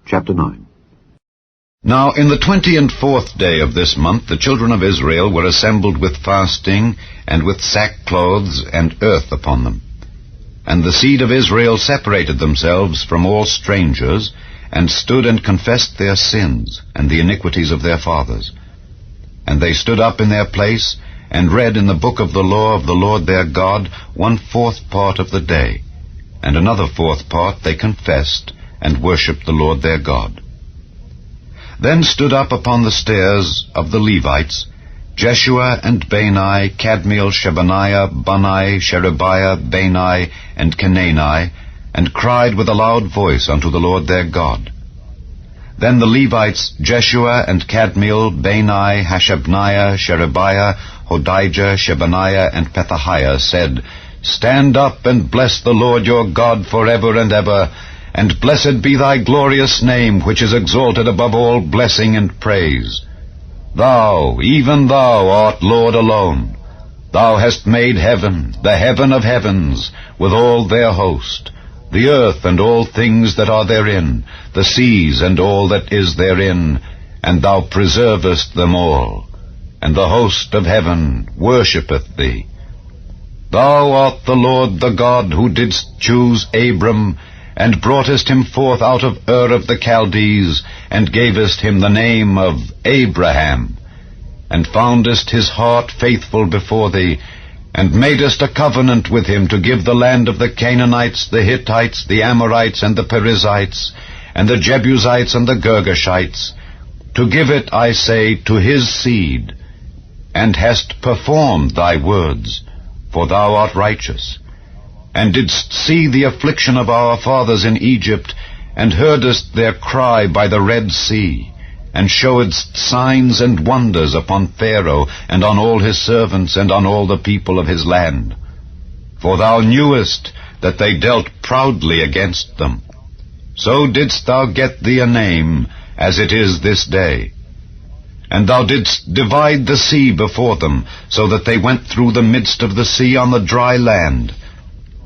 Chapter 9. Now in the 24th day of this month the children of Israel were assembled with fasting, and with sackcloths and earth upon them. And the seed of Israel separated themselves from all strangers, and stood and confessed their sins, and the iniquities of their fathers. And they stood up in their place, and read in the book of the law of the Lord their God 1/4 part of the day, and another 4th part they confessed, and worshipped the Lord their God. Then stood up upon the stairs of the Levites Jeshua and Bani, Kadmiel, Shebaniah, Bunni, Sherebiah, Bani, and Kenani, and cried with a loud voice unto the Lord their God. Then the Levites Jeshua and Kadmiel, Bani, Hashabniah, Sherebiah, Hodijah, Shebaniah, and Pethahiah said, Stand up and bless the Lord your God forever and ever, and blessed be thy glorious name, which is exalted above all blessing and praise. Thou, even thou, art Lord alone. Thou hast made heaven, the heaven of heavens, with all their host, the earth and all things that are therein, the seas and all that is therein, and thou preservest them all. And the host of heaven worshippeth thee. Thou art the Lord the God who didst choose Abram, and broughtest him forth out of Ur of the Chaldees, and gavest him the name of Abraham, and foundest his heart faithful before thee, and madest a covenant with him to give the land of the Canaanites, the Hittites, the Amorites, and the Perizzites, and the Jebusites, and the Girgashites, to give it, I say, to his seed, and hast performed thy words, for thou art righteous, and didst see the affliction of our fathers in Egypt, and heardest their cry by the Red Sea, and showedst signs and wonders upon Pharaoh, and on all his servants, and on all the people of his land. For thou knewest that they dealt proudly against them. So didst thou get thee a name, as it is this day. And thou didst divide the sea before them, so that they went through the midst of the sea on the dry land.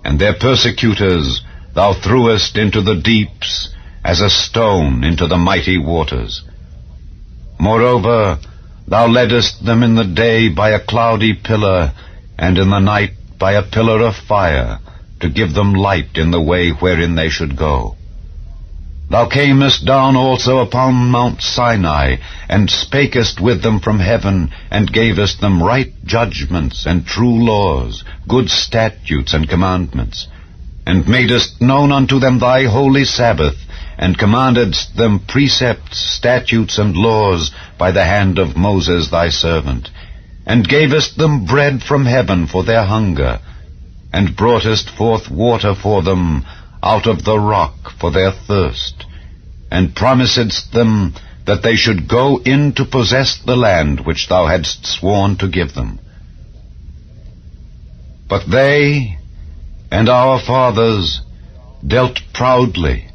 And their persecutors thou threwest into the deeps, as a stone into the mighty waters. Moreover, thou leddest them in the day by a cloudy pillar, and in the night by a pillar of fire, to give them light in the way wherein they should go. Thou camest down also upon Mount Sinai, and spakest with them from heaven, and gavest them right judgments and true laws, good statutes and commandments, and madest known unto them thy holy Sabbath, and commandedst them precepts, statutes, and laws by the hand of Moses thy servant, and gavest them bread from heaven for their hunger, and broughtest forth water for them out of the rock for their thirst, and promisedst them that they should go in to possess the land which thou hadst sworn to give them. But they and our fathers dealt proudly,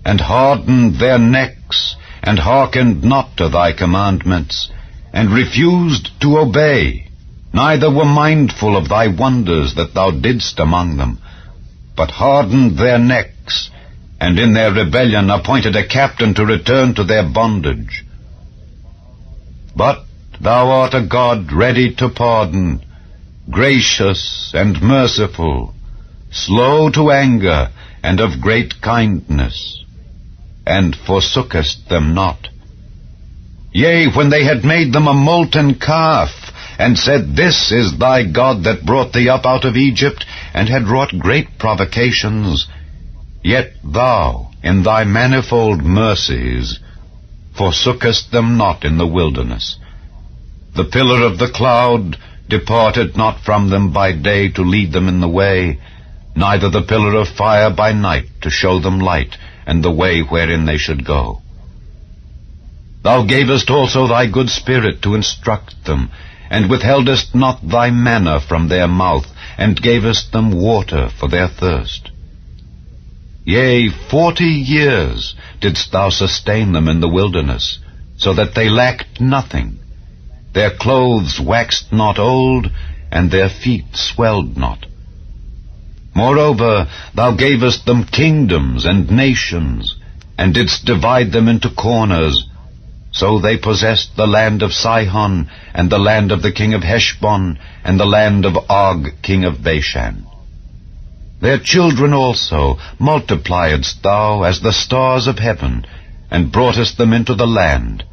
and hardened their necks, and hearkened not to thy commandments, and refused to obey, neither were mindful of thy wonders that thou didst among them, but hardened their necks, and in their rebellion appointed a captain to return to their bondage. But thou art a God ready to pardon, gracious and merciful, slow to anger, and of great kindness, and forsookest them not. Yea, when they had made them a molten calf, and said, This is thy God that brought thee up out of Egypt, and had wrought great provocations, yet thou, in thy manifold mercies, forsookest them not in the wilderness. The pillar of the cloud departed not from them by day to lead them in the way, neither the pillar of fire by night to show them light, and the way wherein they should go. Thou gavest also thy good Spirit to instruct them, and withheldest not thy manna from their mouth, and gavest them water for their thirst. Yea, 40 years didst thou sustain them in the wilderness, so that they lacked nothing. Their clothes waxed not old, and their feet swelled not. Moreover, thou gavest them kingdoms and nations, and didst divide them into corners. So they possessed the land of Sihon, and the land of the king of Heshbon, and the land of Og king of Bashan. Their children also multipliedst thou as the stars of heaven, and broughtest them into the land,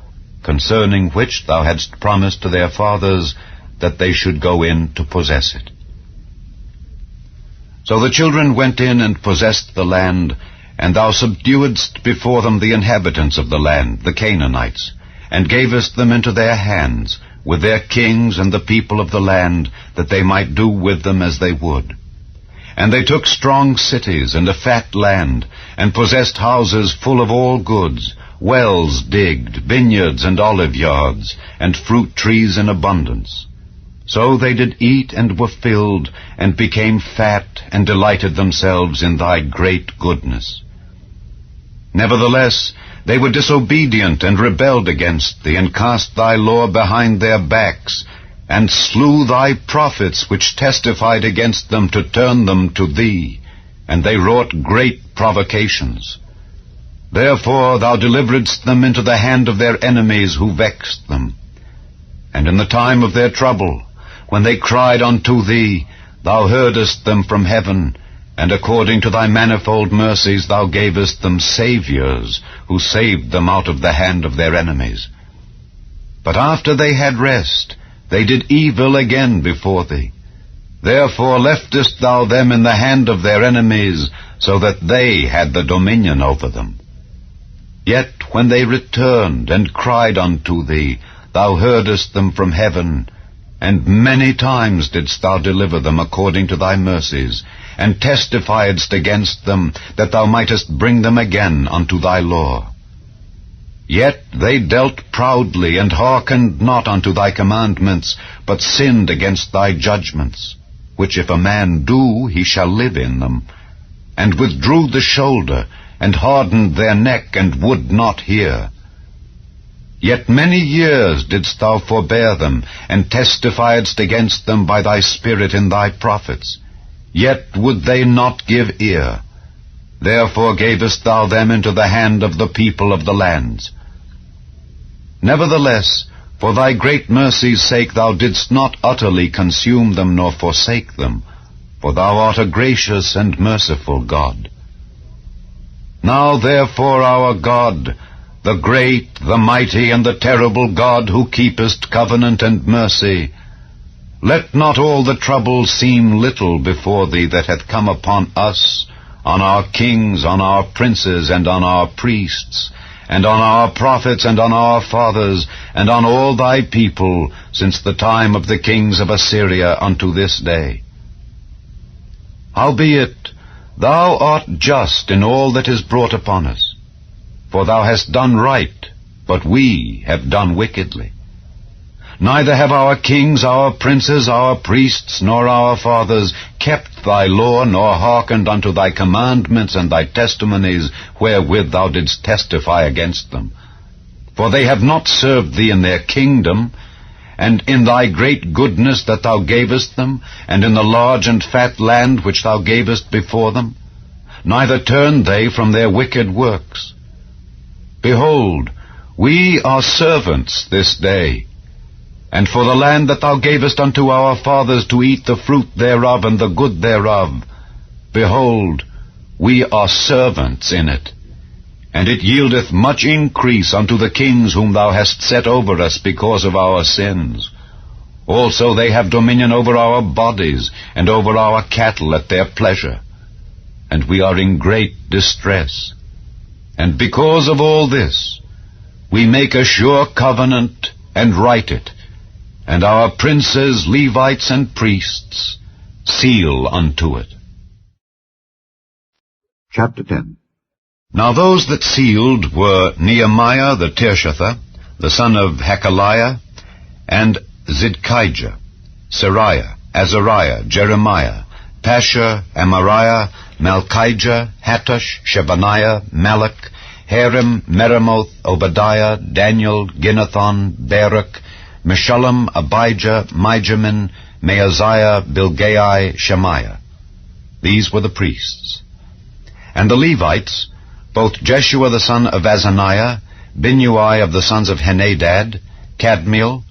concerning which thou hadst promised to their fathers, that they should go in to possess it. So the children went in and possessed the land, and thou subduedst before them the inhabitants of the land, the Canaanites, and gavest them into their hands, with their kings and the people of the land, that they might do with them as they would. And they took strong cities and a fat land, and possessed houses full of all goods, wells digged, vineyards and olive yards, and fruit trees in abundance. So they did eat and were filled, and became fat, and delighted themselves in thy great goodness. Nevertheless, they were disobedient, and rebelled against thee, and cast thy law behind their backs, and slew thy prophets, which testified against them to turn them to thee, and they wrought great provocations. Therefore thou deliveredst them into the hand of their enemies, who vexed them. And in the time of their trouble, when they cried unto thee, thou heardest them from heaven, and according to thy manifold mercies thou gavest them saviors, who saved them out of the hand of their enemies. But after they had rest, they did evil again before thee. Therefore leftest thou them in the hand of their enemies, so that they had the dominion over them. Yet when they returned and cried unto thee, thou heardest them from heaven, and many times didst thou deliver them according to thy mercies, and testifiedst against them, that thou mightest bring them again unto thy law. Yet they dealt proudly, and hearkened not unto thy commandments, but sinned against thy judgments, which if a man do, he shall live in them, and withdrew the shoulder, and hardened their neck, and would not hear. Yet many years didst thou forbear them, and testifiedst against them by thy Spirit in thy prophets. Yet would they not give ear. Therefore gavest thou them into the hand of the people of the lands. Nevertheless, for thy great mercy's sake thou didst not utterly consume them nor forsake them, for thou art a gracious and merciful God. Now therefore, our God, the great, the mighty, and the terrible God, who keepest covenant and mercy, let not all the trouble seem little before thee that hath come upon us, on our kings, on our princes, and on our priests, and on our prophets, and on our fathers, and on all thy people, since the time of the kings of Assyria unto this day. Howbeit, thou art just in all that is brought upon us, for thou hast done right, but we have done wickedly. Neither have our kings, our princes, our priests, nor our fathers kept thy law, nor hearkened unto thy commandments and thy testimonies, wherewith thou didst testify against them. For they have not served thee in their kingdom, and in thy great goodness that thou gavest them, and in the large and fat land which thou gavest before them. Neither turned they from their wicked works. Behold, we are servants this day, and for the land that thou gavest unto our fathers to eat the fruit thereof and the good thereof, behold, we are servants in it. And it yieldeth much increase unto the kings whom thou hast set over us because of our sins. Also they have dominion over our bodies, and over our cattle at their pleasure. And we are in great distress. And because of all this, we make a sure covenant, and write it, and our princes, Levites, and priests seal unto it. Chapter 10. Now those that sealed were Nehemiah the Tirshatha, the son of Hakaliah, and Zidkijah, Sariah, Azariah, Jeremiah, Pashur, Amariah, Malchijah, Hattush, Shebaniah, Malach, Harim, Meremoth, Obadiah, Daniel, Ginnathon, Baruch, Meshullam, Abijah, Mijamin, Maaziah, Bilgai, Shemaiah. These were the priests. And the Levites, both Jeshua the son of Azaniah, Binnui of the sons of Henadad, Kadmiel,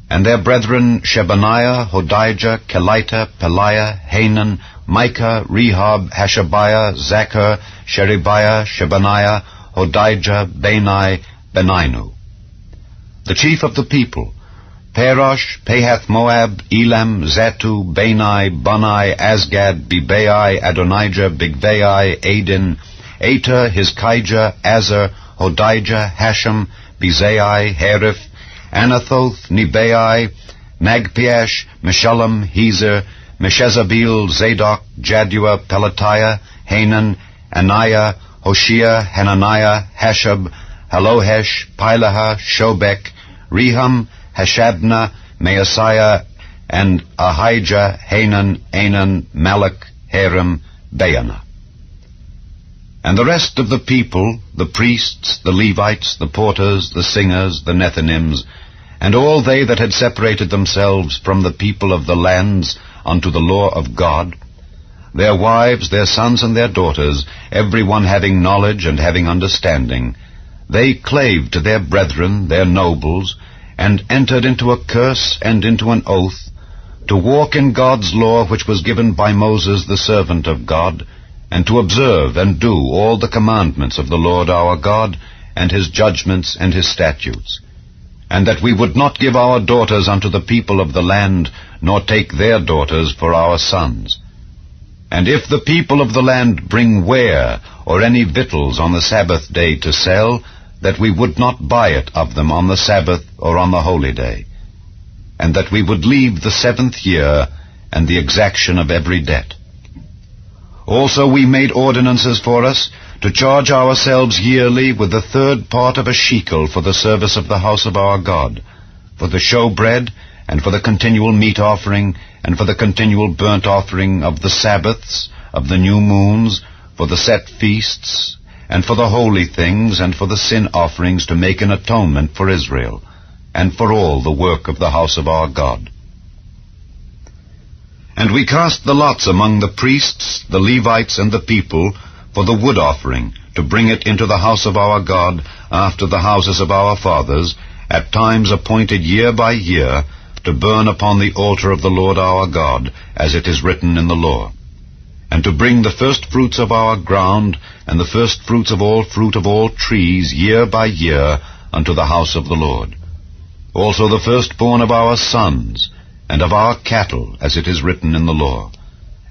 and their brethren Shebaniah, Hodijah, Kelita, Peliah, Hanan, Micah, Rehob, Hashabiah, Zachar, Sherebiah, Shebaniah, Hodijah, Bani, Beninu. The chief of the people, Parosh, Pahath-Moab, Elam, Zatu, Bani, Bunai, Asgad, Bebai, Adonijah, Bigvai, Adin, Ater, Hizkijah, Azer, Hodijah, Hashem, Bezai, Hariph, Anathoth, Nebai, Magpiash, Meshullam, Hezer, Meshezabeel, Zadok, Jaddua, Pelatiah, Hanan, Anaiah, Hoshea, Hananiah, Hashab, Halohesh, Pilaha, Shobek, Rehum, Hashabna, Maaseiah, and Ahijah, Hanan, Anan, Malach, Harim, Baanah. And the rest of the people, the priests, the Levites, the porters, the singers, the Nethinims, and all they that had separated themselves from the people of the lands unto the law of God, their wives, their sons, and their daughters, every one having knowledge and having understanding, they clave to their brethren, their nobles, and entered into a curse and into an oath, to walk in God's law which was given by Moses the servant of God, and to observe and do all the commandments of the Lord our God, and his judgments and his statutes, and that we would not give our daughters unto the people of the land, nor take their daughters for our sons. And if the people of the land bring ware or any victuals on the Sabbath day to sell, that we would not buy it of them on the Sabbath or on the holy day, and that we would leave the 7th year and the exaction of every debt. Also we made ordinances for us to charge ourselves yearly with the 3rd part of a shekel for the service of the house of our God, for the showbread, and for the continual meat offering, and for the continual burnt offering of the Sabbaths, of the new moons, for the set feasts, and for the holy things, and for the sin offerings, to make an atonement for Israel, and for all the work of the house of our God. And we cast the lots among the priests, the Levites, and the people, for the wood offering, to bring it into the house of our God, after the houses of our fathers, at times appointed year by year, to burn upon the altar of the Lord our God, as it is written in the law, and to bring the first fruits of our ground, and the first fruits of all fruit of all trees, year by year, unto the house of the Lord. Also the firstborn of our sons, and of our cattle, as it is written in the law,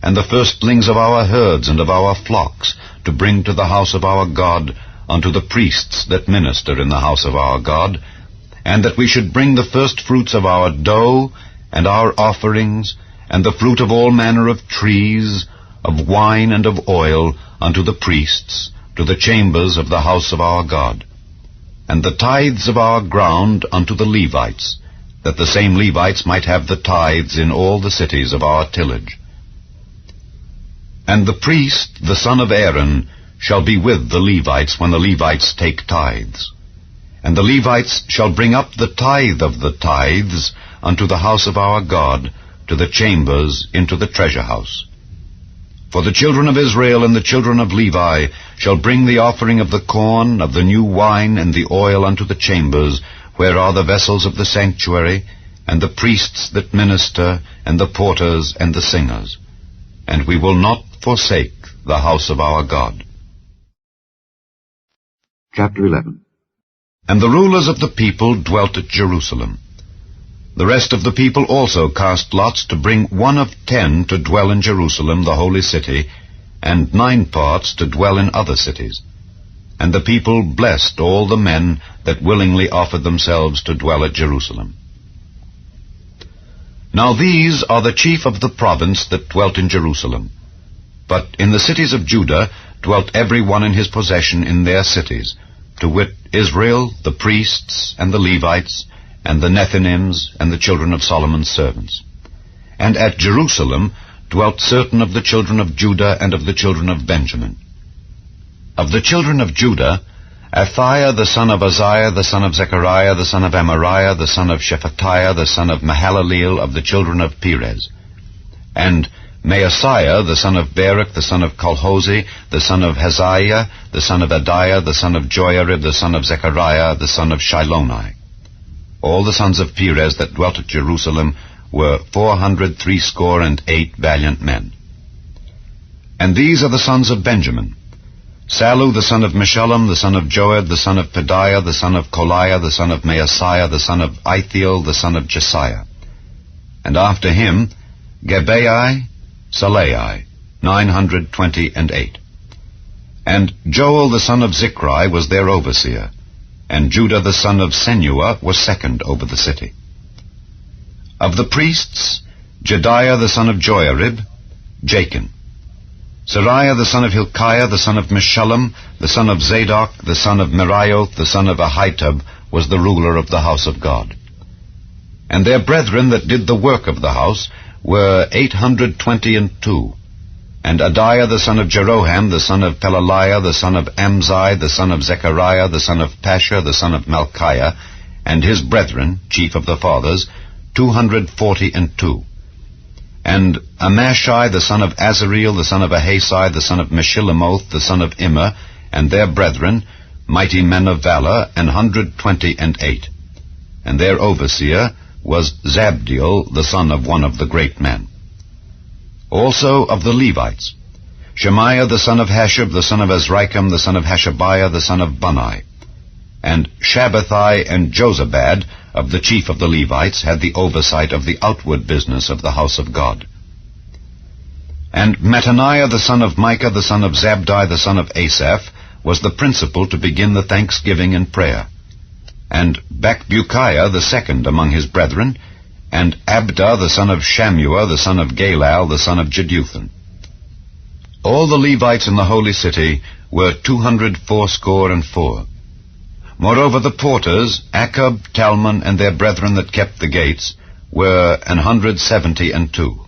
and the firstlings of our herds and of our flocks, to bring to the house of our God, unto the priests that minister in the house of our God, and that we should bring the first fruits of our dough, and our offerings, and the fruit of all manner of trees, of wine and of oil, unto the priests, to the chambers of the house of our God, and the tithes of our ground unto the Levites, that the same Levites might have the tithes in all the cities of our tillage. And the priest, the son of Aaron, shall be with the Levites when the Levites take tithes. And the Levites shall bring up the tithe of the tithes unto the house of our God, to the chambers into the treasure house. For the children of Israel and the children of Levi shall bring the offering of the corn, of the new wine, and the oil unto the chambers, where are the vessels of the sanctuary, and the priests that minister, and the porters, and the singers. And we will not forsake the house of our God. Chapter 11. And the rulers of the people dwelt at Jerusalem. The rest of the people also cast lots to bring 1 of 10 to dwell in Jerusalem, the holy city, and 9 parts to dwell in other cities. And the people blessed all the men that willingly offered themselves to dwell at Jerusalem. Now these are the chief of the province that dwelt in Jerusalem. But in the cities of Judah dwelt every one in his possession in their cities, to wit, Israel, the priests, and the Levites, and the Nethinims, and the children of Solomon's servants. And at Jerusalem dwelt certain of the children of Judah and of the children of Benjamin. Of the children of Judah, Athiah the son of Uzziah, the son of Zechariah, the son of Amariah, the son of Shephatiah, the son of Mahalaleel, of the children of Perez. And Maaseiah, the son of Baruch, the son of Kolhoze, the son of Haziah, the son of Adiah, the son of Joiarib, the son of Zechariah, the son of Shiloni. All the sons of Perez that dwelt at Jerusalem were 468 valiant men. And these are the sons of Benjamin: Sallu, the son of Meshullam, the son of Joed, the son of Pedaiah, the son of Koliah, the son of Maaseiah, the son of Ithiel, the son of Jesiah. And after him, Gebai, Salai, 928. And Joel the son of Zichri was their overseer, and Judah the son of Senua was second over the city. Of the priests, Jediah the son of Joiarib, Jachin. Sariah the son of Hilkiah, the son of Meshullam, the son of Zadok, the son of Merioth, the son of Ahitub, was the ruler of the house of God. And their brethren that did the work of the house were 822. And Adiah the son of Jeroham, the son of Pelaliah, the son of Amzai, the son of Zechariah, the son of Pashur, the son of Malchiah, and his brethren, chief of the fathers, 242. And Amashai the son of Azareel, the son of Ahasai, the son of Meshillemoth, the son of Immer, and their brethren, mighty men of valor, 128. And their overseer was Zabdiel, the son of one of the great men. Also of the Levites, Shemaiah the son of Hashab, the son of Azrikam, the son of Hashabiah, the son of Bunai. And Shabbathai and Jozabad, of the chief of the Levites, had the oversight of the outward business of the house of God. And Mattaniah the son of Micah, the son of Zabdi, the son of Asaph, was the principal to begin the thanksgiving and prayer. And Bakbukiah the second among his brethren, and Abda the son of Shammua, the son of Galal, the son of Jeduthun. All the Levites in the holy city were 284. Moreover, the porters, Akkub, Talmon, and their brethren that kept the gates, were 172.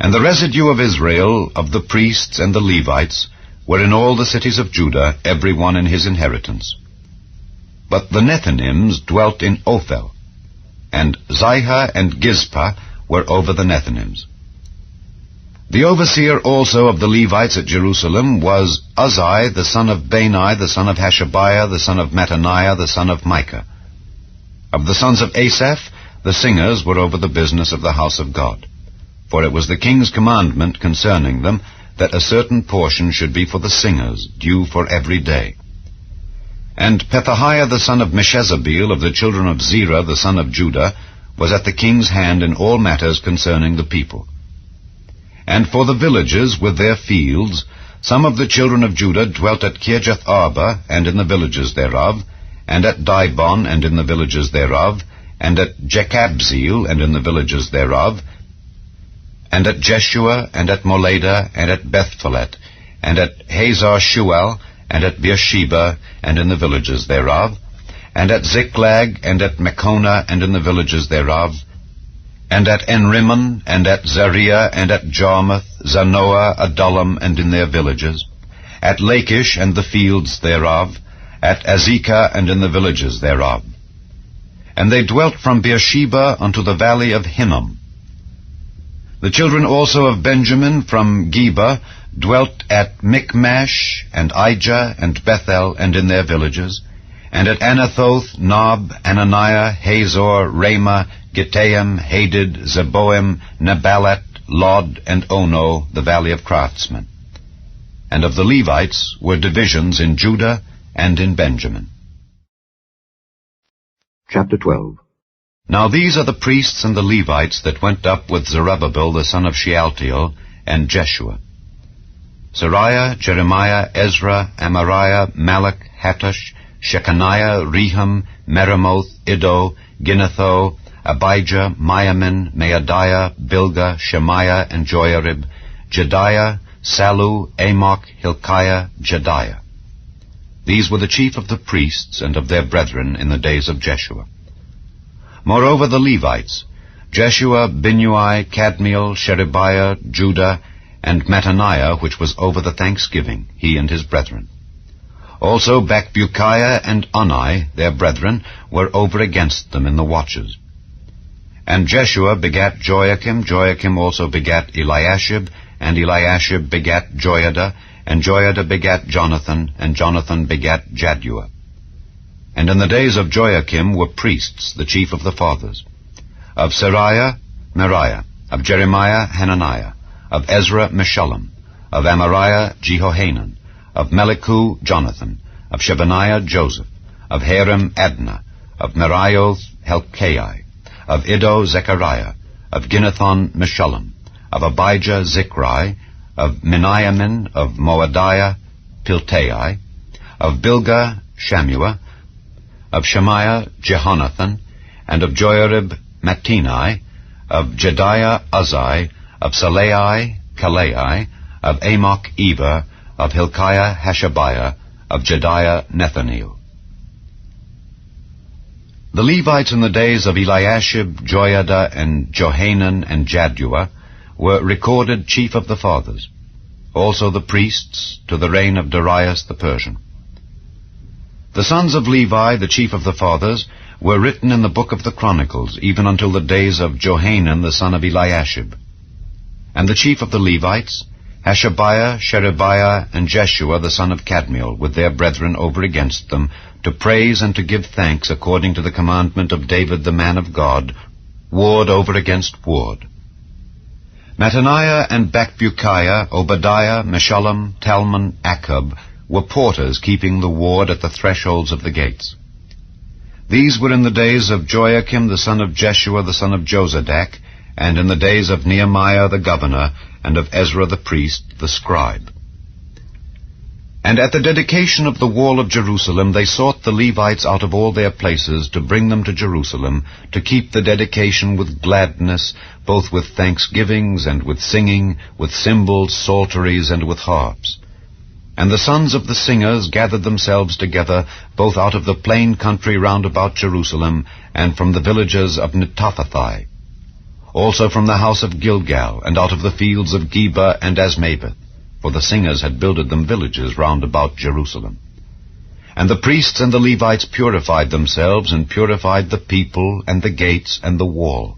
And the residue of Israel, of the priests and the Levites, were in all the cities of Judah, every one in his inheritance. But the Nethinims dwelt in Ophel, and Zihah and Gizpah were over the Nethinims. The overseer also of the Levites at Jerusalem was Uzzi the son of Bani, the son of Hashabiah, the son of Mattaniah, the son of Micah. Of the sons of Asaph, the singers were over the business of the house of God. For it was the king's commandment concerning them that a certain portion should be for the singers, due for every day. And Pethahiah the son of Meshezabeel of the children of Zerah the son of Judah was at the king's hand in all matters concerning the people. And for the villages with their fields, some of the children of Judah dwelt at Kirjath Arba and in the villages thereof, and at Dibon and in the villages thereof, and at Jekabzeel and in the villages thereof, and at Jeshua and at Moleda and at Bethphalet, and at Hazar Shual and at Beersheba and in the villages thereof, and at Ziklag and at Mechonah and in the villages thereof, and at Enrimmon, and at Zariah, and at Jarmuth, Zanoah, Adullam, and in their villages, at Lachish and the fields thereof, at Azekah and in the villages thereof. And they dwelt from Beersheba unto the valley of Hinnom. The children also of Benjamin from Geba dwelt at Michmash, and Ijah, and Bethel, and in their villages, and at Anathoth, Nob, Ananiah, Hazor, Ramah, Gittaim, Hadid, Zeboim, Nebalat, Lod, and Ono, the valley of craftsmen. And of the Levites were divisions in Judah and in Benjamin. Chapter 12. Now these are the priests and the Levites that went up with Zerubbabel the son of Shealtiel, and Jeshua: Sariah, Jeremiah, Ezra, Amariah, Malach, Hattush, Shechaniah, Rehum, Meremoth, Iddo, Ginnetho, Abijah, Miamin, Maadiah, Bilgah, Shemaiah, and Joiarib, Jediah, Sallu, Amok, Hilkiah, Jediah. These were the chief of the priests and of their brethren in the days of Jeshua. Moreover the Levites, Jeshua, Binnui, Kadmiel, Sherebiah, Judah, and Mattaniah, which was over the thanksgiving, he and his brethren. Also Bakbukiah and Unni, their brethren, were over against them in the watches. And Jeshua begat Joachim, Joachim also begat Eliashib, and Eliashib begat Joiada, and Joiada begat Jonathan, and Jonathan begat Jaddua. And in the days of Joachim were priests, the chief of the fathers. Of Seraiah, Meriah. Of Jeremiah, Hananiah. Of Ezra, Meshullam. Of Amariah, Jehohanan. Of Melichu, Jonathan. Of Shebaniah, Joseph. Of Harim, Adnah. Of Merioth, Helkai. Of Iddo, Zechariah. Of Ginnethon, Meshullam. Of Abijah, Zichri. Of Miniamin, of Moadiah, Piltai. Of Bilgah, Shammua. Of Shemaiah, Jehonathan. And of Joiarib, Mattenai. Of Jediah, Uzzi. Of Salai, Kalai. Of Amok, Eber. Of Hilkiah, Hashabiah. Of Jediah, Nethaneel. The Levites in the days of Eliashib, Joiada, and Johanan, and Jaddua were recorded chief of the fathers, also the priests, to the reign of Darius the Persian. The sons of Levi, the chief of the fathers, were written in the book of the Chronicles, even until the days of Johanan the son of Eliashib. And the chief of the Levites, Hashabiah, Sherebiah, and Jeshua the son of Kadmiel, with their brethren over against them, to praise and to give thanks according to the commandment of David the man of God, ward over against ward. Mattaniah and Bakbukiah, Obadiah, Meshullam, Talmon, Akkub, were porters keeping the ward at the thresholds of the gates. These were in the days of Joachim the son of Jeshua the son of Josadak, and in the days of Nehemiah the governor, and of Ezra the priest, the scribe. And at the dedication of the wall of Jerusalem they sought the Levites out of all their places to bring them to Jerusalem, to keep the dedication with gladness, both with thanksgivings and with singing, with cymbals, psalteries, and with harps. And the sons of the singers gathered themselves together, both out of the plain country round about Jerusalem, and from the villages of Netophathi, also from the house of Gilgal, and out of the fields of Geba and Asmaveth, for the singers had builded them villages round about Jerusalem. And the priests and the Levites purified themselves, and purified the people, and the gates, and the wall.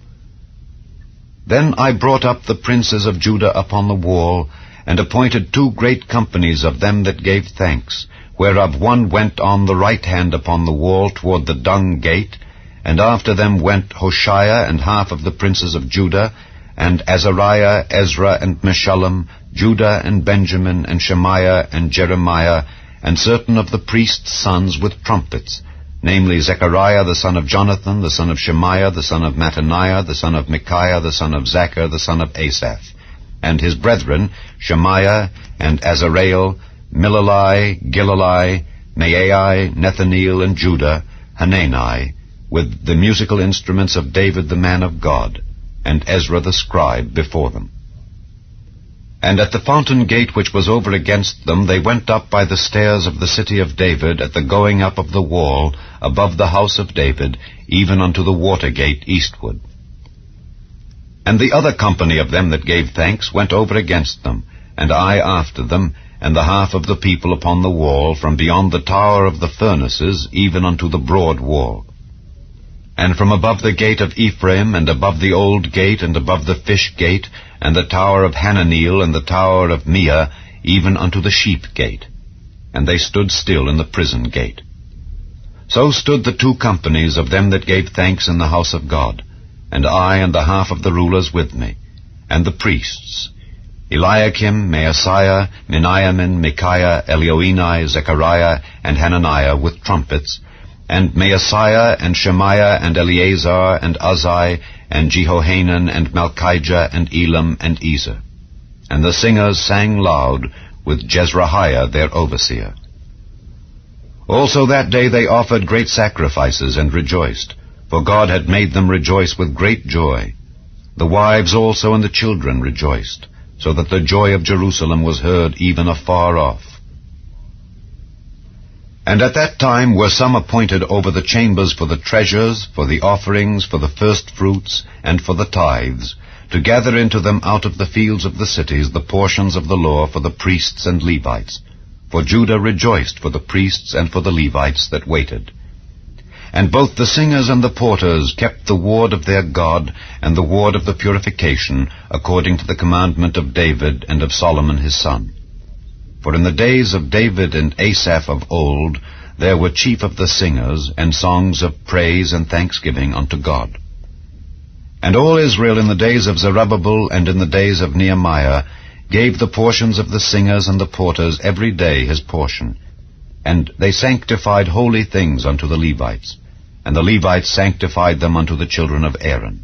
Then I brought up the princes of Judah upon the wall, and appointed 2 great companies of them that gave thanks, whereof one went on the right hand upon the wall toward the dung gate, and after them went Hoshea and half of the princes of Judah, and Azariah, Ezra, and Meshullam, Judah, and Benjamin, and Shemaiah, and Jeremiah, and certain of the priests' sons with trumpets, namely Zechariah the son of Jonathan, the son of Shemaiah, the son of Mattaniah, the son of Micaiah, the son of Zachar, the son of Asaph, and his brethren, Shemaiah, and Azareel, Milalai, Gilalai, Maai, Nethaneel, and Judah, Hanani, with the musical instruments of David the man of God, and Ezra the scribe before them. And at the fountain gate which was over against them they went up by the stairs of the city of David at the going up of the wall, above the house of David, even unto the water gate eastward. And the other company of them that gave thanks went over against them, and I after them, and the half of the people upon the wall, from beyond the tower of the furnaces, even unto the broad wall. And from above the gate of Ephraim, and above the old gate, and above the fish gate, and the tower of Hananeel, and the tower of Meah, even unto the sheep gate. And they stood still in the prison gate. So stood the 2 companies of them that gave thanks in the house of God, and I and the half of the rulers with me, and the priests, Eliakim, Maaseiah, Miniamin, Micaiah, Elioenai, Zechariah, and Hananiah with trumpets, and Maaseiah, and Shemaiah, and Eleazar, and Uzzi, and Jehohanan, and Malchijah, and Elam, and Ezer. And the singers sang loud, with Jezrahiah their overseer. Also that day they offered great sacrifices, and rejoiced, for God had made them rejoice with great joy. The wives also and the children rejoiced, so that the joy of Jerusalem was heard even afar off. And at that time were some appointed over the chambers for the treasures, for the offerings, for the firstfruits, and for the tithes, to gather into them out of the fields of the cities the portions of the law for the priests and Levites. For Judah rejoiced for the priests and for the Levites that waited. And both the singers and the porters kept the ward of their God, and the ward of the purification, according to the commandment of David and of Solomon his son. For in the days of David and Asaph of old, there were chief of the singers, and songs of praise and thanksgiving unto God. And all Israel in the days of Zerubbabel and in the days of Nehemiah gave the portions of the singers and the porters every day his portion. And they sanctified holy things unto the Levites, and the Levites sanctified them unto the children of Aaron.